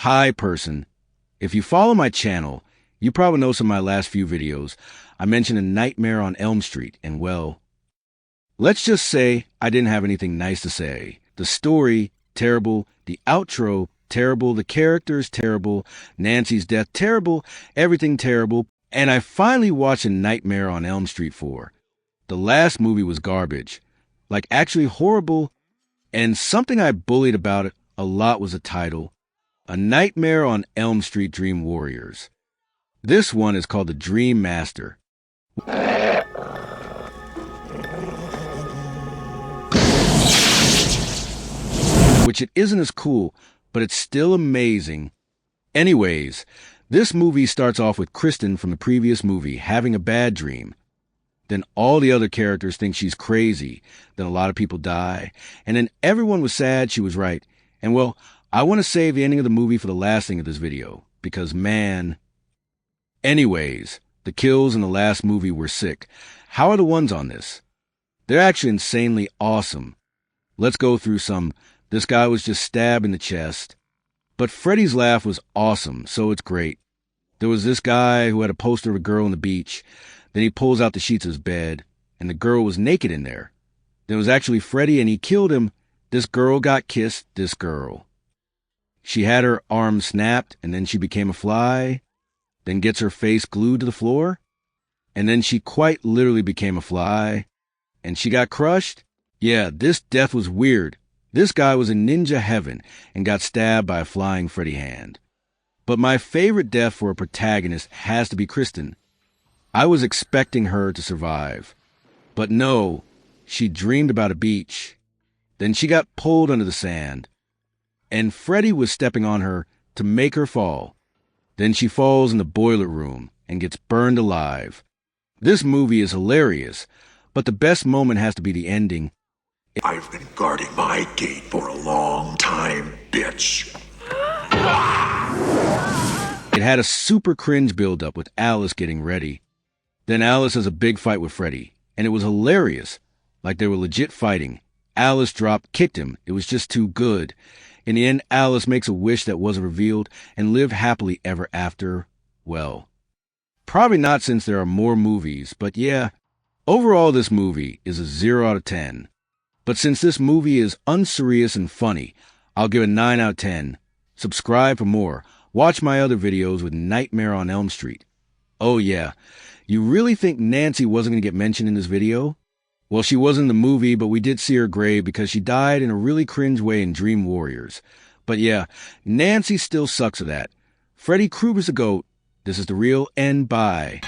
Hi, person. If you follow my channel, you probably know some of my last few videos. I mentioned A Nightmare on Elm Street, and well, let's just say I didn't have anything nice to say. The story, terrible. The outro, terrible. The characters, terrible. Nancy's death, terrible. Everything terrible. And I finally watched A Nightmare on Elm Street 4. The last movie was garbage. Like, actually horrible. And something I bullied about it a lot was the title, A Nightmare on Elm Street Dream Warriors. This one is called The Dream Master. Which it isn't as cool, but it's still amazing. Anyways, this movie starts off with Kristen from the previous movie having a bad dream. Then all the other characters think she's crazy. Then a lot of people die. And then everyone was sad she was right. And well, I want to save the ending of the movie for the last thing of this video. Because man... Anyways, the kills in the last movie were sick. How are the ones on this? They're actually insanely awesome. Let's go through some. This guy was just stabbed in the chest. But Freddy's laugh was awesome, so it's great. There was this guy who had a poster of a girl on the beach. Then he pulls out the sheets of his bed, and the girl was naked in there. There was actually Freddy, and he killed him. This girl got kissed, this girl. She had her arm snapped, and then she became a fly, then gets her face glued to the floor, and then she quite literally became a fly, and she got crushed. Yeah, this death was weird. This guy was in ninja heaven and got stabbed by a flying Freddy hand. But my favorite death for a protagonist has to be Kristen. I was expecting her to survive. But no, she dreamed about a beach. Then she got pulled under the sand. And Freddy was stepping on her to make her fall. Then she falls in the boiler room and gets burned alive. This movie is hilarious, but the best moment has to be the ending. I've been guarding my gate for a long time, bitch. It had a super cringe build-up with Alice getting ready. Then Alice has a big fight with Freddy, and it was hilarious. Like they were legit fighting. Alice kicked him. It was just too good. In the end, Alice makes a wish that wasn't revealed and live happily ever after. Well, probably not since there are more movies, but yeah. Overall, this movie is a 0 out of 10. But since this movie is unserious and funny, I'll give it a 9 out of 10. Subscribe for more. Watch my other videos with Nightmare on Elm Street. Oh yeah, you really think Nancy wasn't going to get mentioned in this video? Well, she was in the movie, but we did see her grave because she died in a really cringe way in Dream Warriors. But yeah, Nancy still sucks at that. Freddy Krueger's the GOAT. This is The Real, and bye.